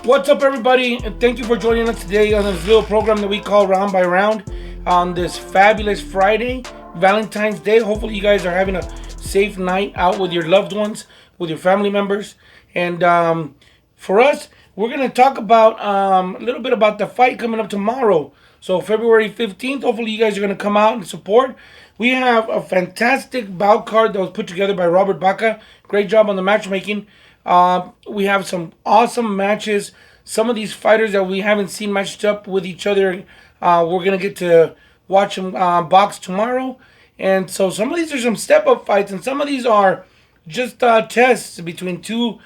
What's up, everybody? And thank you for joining us today on this little program that we call Round by Round on this fabulous Friday, Valentine's Day. Hopefully, you guys are having a safe night out with your loved ones, with your family members. And for us, we're going to talk about a little bit about the fight coming up tomorrow. So, February 15th, hopefully, you guys are going to come out and support. We have a fantastic bout card that was put together by Robert Baca. Great job on the matchmaking. We have some awesome matches. Some of these fighters that we haven't seen matched up with each other, we're going to get to watch them box tomorrow. And so some of these are some step-up fights, and some of these are just tests between two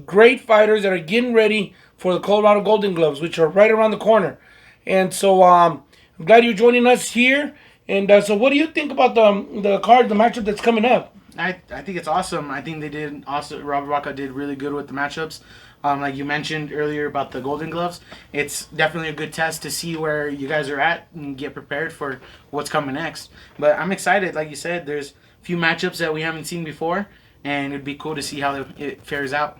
great fighters that are getting ready for the Colorado Golden Gloves, which are right around the corner. And so I'm glad you're joining us here. And so what do you think about the card, the matchup that's coming up? I think it's awesome. I think they did also. Robert Baca did really good with the matchups. Like you mentioned earlier about the Golden Gloves, it's definitely a good test to see where you guys are at and get prepared for what's coming next. But I'm excited. Like you said, there's a few matchups that we haven't seen before, and it'd be cool to see how it fares out.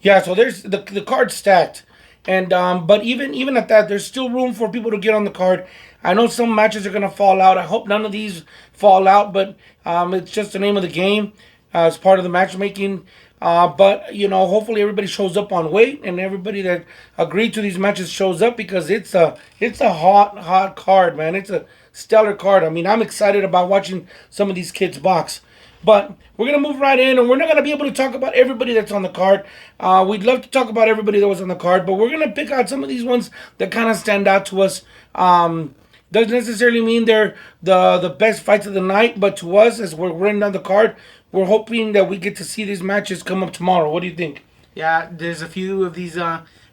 Yeah, so there's the card's stacked. And but even at that, there's still room for people to get on the card. I know some matches are going to fall out. I hope none of these fall out, but it's just the name of the game. It's part of the matchmaking. But, you know, hopefully everybody shows up on weight, and everybody that agreed to these matches shows up, because it's a hot card, man. It's a stellar card. I mean, I'm excited about watching some of these kids box. But we're going to move right in, and we're not going to be able to talk about everybody that's on the card. We'd love to talk about everybody that was on the card, but we're going to pick out some of these ones that kind of stand out to us. Doesn't necessarily mean they're the best fights of the night, but to us, as we're running down the card, we're hoping that we get to see these matches come up tomorrow. What do you think? Yeah, there's a few of these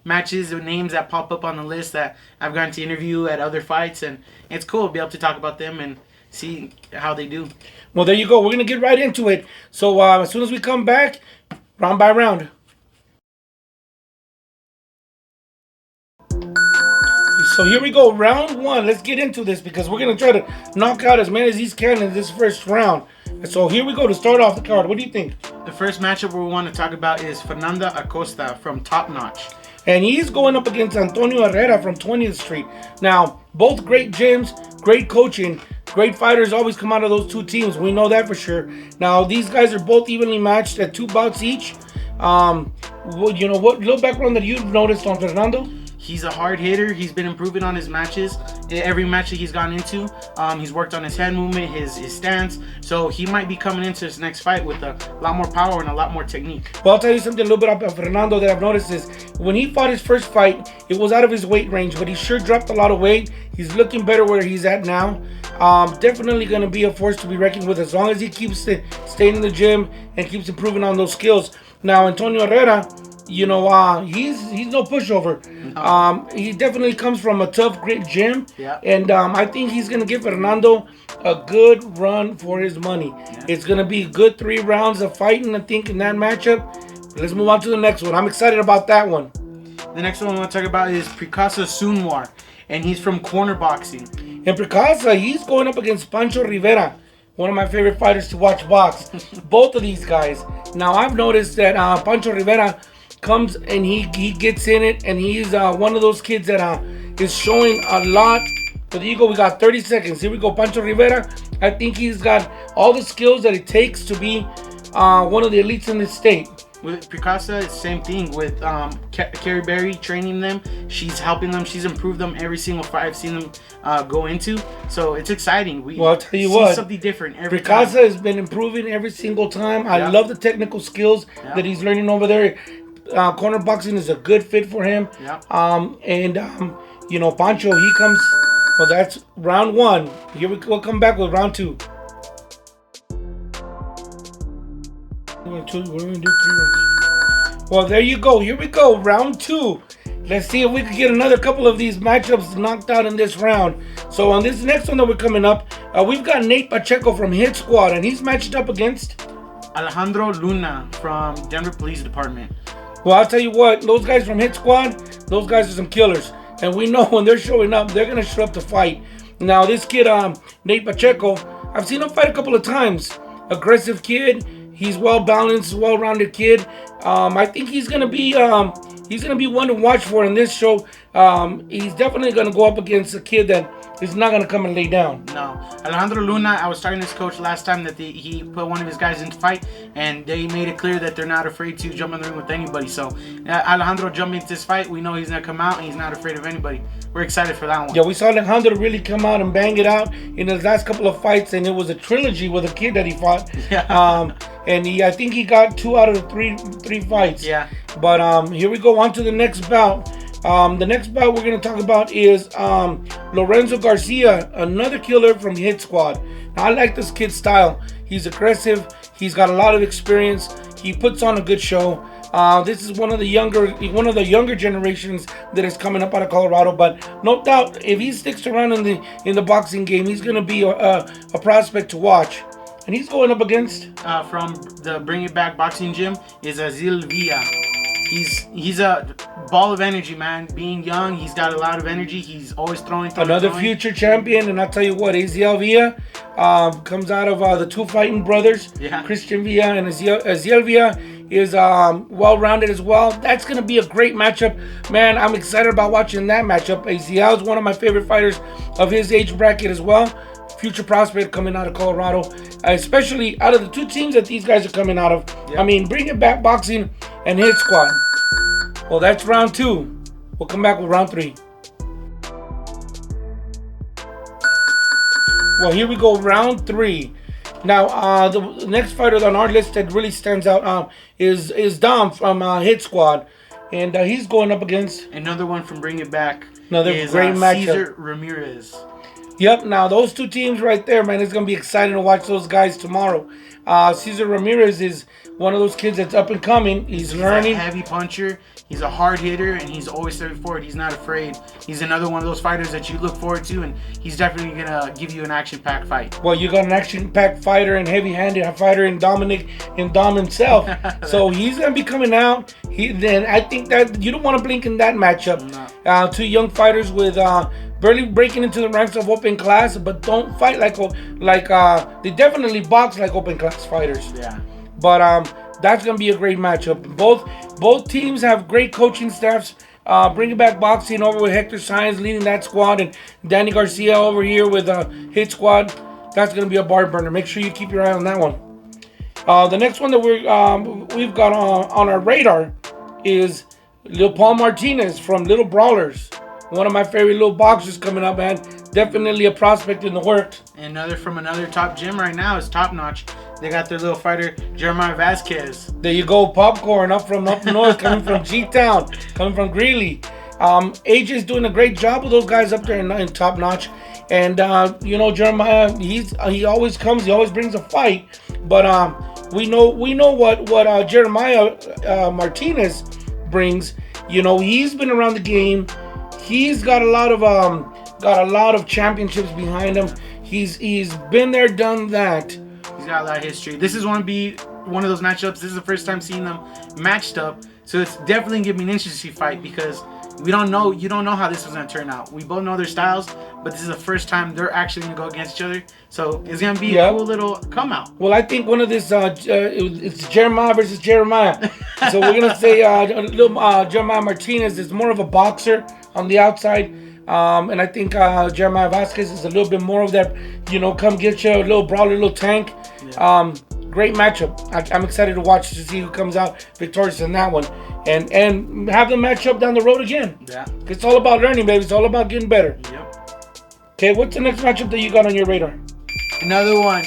matches or names that pop up on the list that I've gotten to interview at other fights, and it's cool to be able to talk about them and see how they do. Well, there you go. We're going to get right into it. So as soon as we come back, round by round. So here we go, round one. Let's get into this, because we're going to try to knock out as many as these can in this first round. So here we go to start off the card. What do you think? The first matchup we want to talk about is Fernando Acosta from Top Notch. And he's going up against Antonio Herrera from 20th Street. Now, both great gyms, great coaching, great fighters always come out of those two teams. We know that for sure. Now, these guys are both evenly matched at 2 bouts each. You know, what little background that you've noticed on Fernando? He's a hard hitter. He's been improving on his matches. Every match that he's gone into, he's worked on his hand movement, his stance. So he might be coming into this next fight with a lot more power and a lot more technique. Well, I'll tell you something a little bit about Fernando that I've noticed is when he fought his first fight, it was out of his weight range, but he sure dropped a lot of weight. He's looking better where he's at now. Definitely going to be a force to be reckoned with as long as he keeps staying in the gym and keeps improving on those skills. Now, Antonio Herrera, you know, he's no pushover. He definitely comes from a tough, great gym. Yeah. And I think he's going to give Fernando a good run for his money. Yeah. It's going to be a good 3 rounds of fighting, I think, in that matchup. Let's move on to the next one. I'm excited about that one. The next one I want to talk about is Prikasa Sunwar, and he's from Corner Boxing. And Prikasa, he's going up against Pancho Rivera, one of my favorite fighters to watch box. Both of these guys. Now, I've noticed that Pancho Rivera comes and he gets in it, and he's one of those kids that is showing a lot. So there you go, we got 30 seconds. Here we go, Pancho Rivera. I think he's got all the skills that it takes to be one of the elites in this state. With Prikasa, it's the same thing with Carrie Berry training them. She's helping them. She's improved them every single fight I've seen them go into. So it's exciting. Well, I'll tell you what, something different every Prikasa time. has been improving every single time. I love the technical skills that he's learning over there. Corner boxing is a good fit for him. Yeah. You know, Pancho, he comes. Well, that's round one. Here we'll come back with round two. We're gonna do 3 rounds. Well, there you go. Here we go, round two. Let's see if we can get another couple of these matchups knocked out in this round. So on this next one that we're coming up, we've got Nate Pacheco from Hit Squad, and he's matched up against Alejandro Luna from Denver Police Department. Well, I'll tell you what, those guys from Hit Squad, those guys are some killers. And we know when they're showing up, they're going to show up to fight. Now, this kid, Nate Pacheco, I've seen him fight a couple of times. Aggressive kid. He's well-balanced, well-rounded kid. I think he's going to be he's going to be one to watch for in this show. He's definitely going to go up against a kid that is not going to come and lay down. No. Alejandro Luna, I was talking to his coach last time that he put one of his guys into fight, and they made it clear that they're not afraid to jump in the ring with anybody. So Alejandro jumped into this fight. We know he's going to come out, and he's not afraid of anybody. We're excited for that one. Yeah, we saw Alejandro really come out and bang it out in his last couple of fights, and it was a trilogy with a kid that he fought. Yeah. And I think he got 2 out of the three fights. Yeah. But here we go on to the next bout. The next bout we're going to talk about is Lorenzo Garcia, another killer from Hit Squad. Now, I like this kid's style. He's aggressive. He's got a lot of experience. He puts on a good show. This is one of the younger generations that is coming up out of Colorado. But no doubt, if he sticks around in the boxing game, he's going to be a prospect to watch. And he's going up against from the Bring It Back boxing gym is Azil Villa. He's a ball of energy, man. Being young, he's got a lot of energy. He's always throwing. Another future champion, and I'll tell you what, Aziel Villa comes out of the two fighting brothers, Christian Villa and Aziel Villa is well-rounded as well. That's going to be a great matchup, man. I'm excited about watching that matchup. Aziel is one of my favorite fighters of his age bracket as well. Future prospect coming out of Colorado, especially out of the two teams that these guys are coming out of. Yep. I mean, Bring It Back boxing and Hit Squad. Well, that's round 2. We'll come back with round 3. Well, here we go, round 3. Now, the next fighter on our list that really stands out is Dom from Hit Squad, and he's going up against another one from Bring It Back. Another great matchup. Cesar Ramirez. Yep, now those two teams right there, man, it's going to be exciting to watch those guys tomorrow. Cesar Ramirez is one of those kids that's up and coming. He's learning. A heavy puncher. He's a hard hitter, and he's always stepping forward. He's not afraid. He's another one of those fighters that you look forward to, and he's definitely going to give you an action-packed fight. Well, you got an action-packed fighter and heavy-handed fighter in Dom himself. So he's going to be coming out. Then I think that you don't want to blink in that matchup. No. Two young fighters with barely breaking into the ranks of open class, but don't fight like they definitely box like open class fighters. Yeah. But that's gonna be a great matchup. Both teams have great coaching staffs. Bring It Back boxing over with Hector Saenz leading that squad, and Danny Garcia over here with Hit Squad. That's gonna be a bar burner. Make sure you keep your eye on that one. The next one that we've got on our radar is Lil Paul Martinez from Little Brawlers. One of my favorite little boxers coming up, man. Definitely a prospect in the works. Another from another top gym right now is Top Notch. They got their little fighter, Jeremiah Vasquez. There you go, Popcorn up north, coming from G-Town, coming from Greeley. AJ's doing a great job with those guys up there in Top Notch. And, Jeremiah, he always comes, he always brings a fight. But we know what Jeremiah Martinez brings. You know, he's been around the game. He's got a lot of championships behind him. He's been there, done that. He's got a lot of history. This is going to be one of those matchups. This is the first time seeing them matched up, so it's definitely gonna be an interesting fight because you don't know how this was gonna turn out. We both know their styles, but this is the first time they're actually gonna go against each other. So it's gonna be a cool little come out. Well, I think one of this it's Jeremiah versus Jeremiah. So we're gonna say Jeremiah Martinez is more of a boxer on the outside, and I think Jeremiah Vasquez is a little bit more of that, come get you a little brawler, little tank. Yeah. Great matchup. I'm excited to watch to see who comes out victorious in that one, and have the matchup down the road again. Yeah, it's all about learning, baby. It's all about getting better. Yep. Okay, what's the next matchup that you got on your radar? Another one.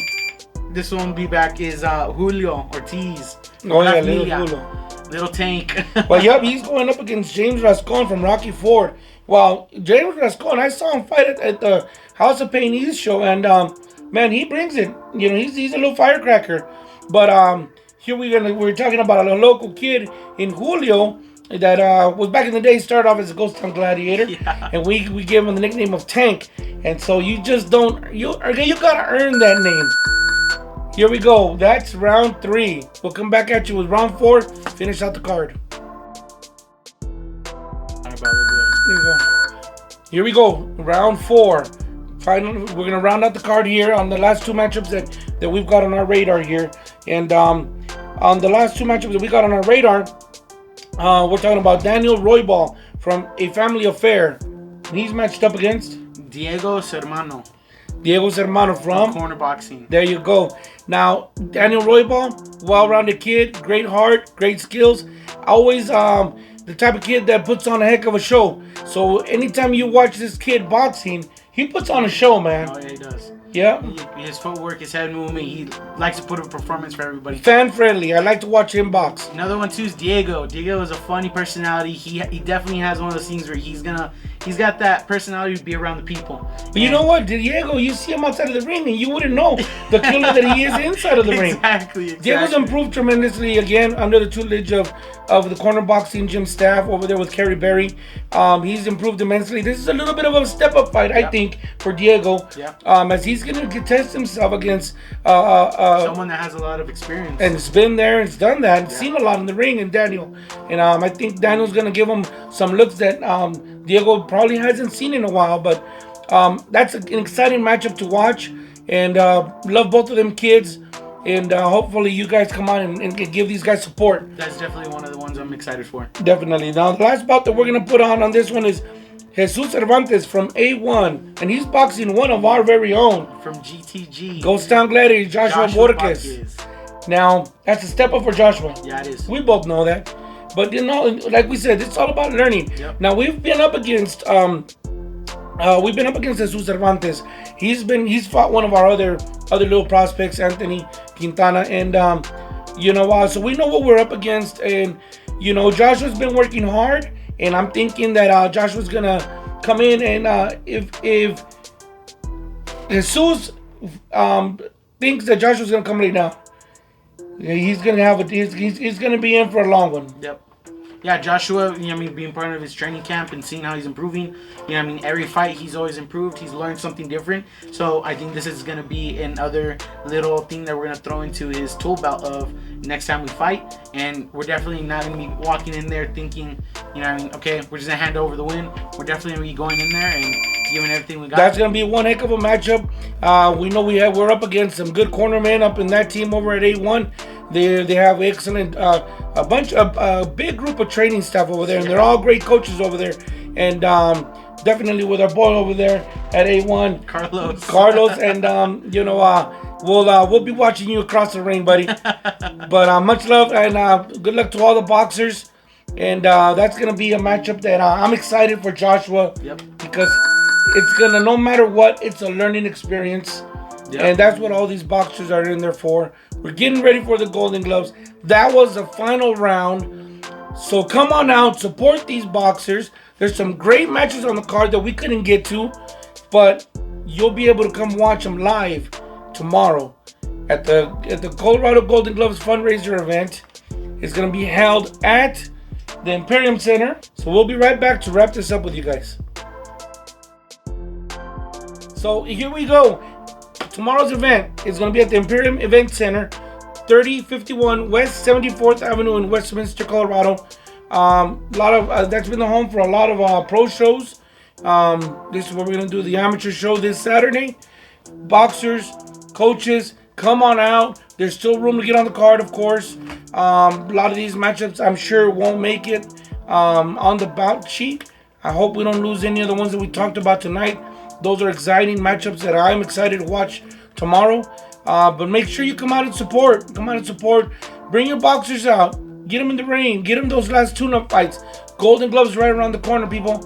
This one will be back is Julio Ortiz. Oh yeah, little Julio. Little tank. Well, yep, he's going up against James Rascon from Rocky Ford. Well, James Rascon, I saw him fight at the House of Pain East show, and man, he brings it. He's a little firecracker. But here we're talking about a local kid in Julio that was back in the day started off as a Ghosttown gladiator, and we gave him the nickname of Tank. And so you just gotta earn that name. Here we go. That's round 3. We'll come back at you with round 4. Finish out the card. Here we go. Round 4. Finally, we're gonna round out the card here on the last 2 matchups that we've got on our radar here. And on the last 2 matchups that we got on our radar, We're talking about Daniel Roybal from A Family Affair. He's matched up against Diego's hermano from corner boxing. There you go. Now, Daniel Roybal, well-rounded kid, great heart, great skills. Always the type of kid that puts on a heck of a show. So anytime you watch this kid boxing, he puts on a show, man. Oh, yeah, he does. Yeah. His footwork, his head movement, he likes to put a performance for everybody. Fan friendly. I like to watch him box. Another one too is Diego. Diego is a funny personality. He definitely has one of those things where he's got that personality to be around the people. But you know what, Diego, you see him outside of the ring and you wouldn't know the killer that he is inside of the ring. Exactly. Diego's improved tremendously again under the tutelage of the corner boxing gym staff over there with Kerry Berry. He's improved immensely. This is a little bit of a step-up fight, I think, for Diego. As he's going to test himself against someone that has a lot of experience. And it's been there, it's done that, and seen a lot in the ring in Daniel. And I think Daniel's going to give him some looks that Diego probably hasn't seen in a while. But that's an exciting matchup to watch. And love both of them kids. And hopefully you guys come on and give these guys support. That's definitely one of the ones I'm excited for. Definitely. Now, the last bout that we're going to put on this one is Jesus Cervantes from A1. And he's boxing one of our very own. From GTG. Ghosttown Gladiator, Joshua Borges. Now, that's a step up for Joshua. Yeah, it is. We both know that. But, you know, like we said, it's all about learning. Yep. Now, we've been up against Jesus Cervantes. He's fought one of our other little prospects, Anthony Quintana, and so we know what we're up against. And Joshua's been working hard, and I'm thinking that Joshua's gonna come in, and if Jesus thinks that Joshua's gonna come lay down, he's gonna be in for a long one. Yep. Yeah, Joshua, being part of his training camp and seeing how he's improving. Every fight he's always improved. He's learned something different. So I think this is going to be another little thing that we're going to throw into his tool belt of next time we fight. And we're definitely not going to be walking in there thinking, okay, we're just going to hand over the win. We're definitely going to be going in there and giving everything we got. That's going to be one heck of a matchup. We know we're up against some good cornermen up in that team over at A1. They have excellent, a bunch of a big group of training staff over there, and they're all great coaches over there. And definitely with our boy over there at A1, Carlos, and we'll be watching you across the ring, buddy. But much love and good luck to all the boxers. And that's gonna be a matchup that I'm excited for Joshua. Yep. Because it's gonna, no matter what, it's a learning experience. Yep. And that's what all these boxers are in there for. We're getting ready for the Golden Gloves. That was the final round. So come on out, support these boxers. There's some great matches on the card that we couldn't get to, but you'll be able to come watch them live tomorrow at the Colorado Golden Gloves fundraiser event. It's going to be held at the Imperium Center. So we'll be right back to wrap this up with you guys. So here we go. Tomorrow's event is going to be at the Imperium Event Center, 3051 West 74th Avenue in Westminister, Colorado. That's been the home for a lot of pro shows. This is where we're going to do the amateur show this Saturday. Boxers, coaches, come on out. There's still room to get on the card, of course. A lot of these matchups, I'm sure, won't make it on the bout sheet. I hope we don't lose any of the ones that we talked about tonight. Those are exciting matchups that I'm excited to watch tomorrow. But make sure you come out and support. Bring your boxers out. Get them in the ring. Get them those last tune-up fights. Golden Gloves right around the corner, people.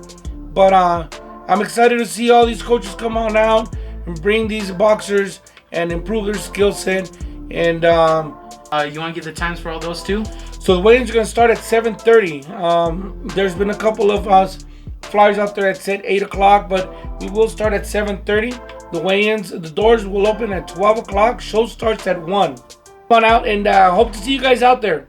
But I'm excited to see all these coaches come on out and bring these boxers and improve their skill set. And you want to give the times for all those too? So the weigh-ins are going to start at 7:30. There's been a couple of flyers out there that said 8 o'clock, but we will start at 7:30. The weigh-ins, the doors will open at 12 o'clock. Show starts at 1. Come on out, and hope to see you guys out there.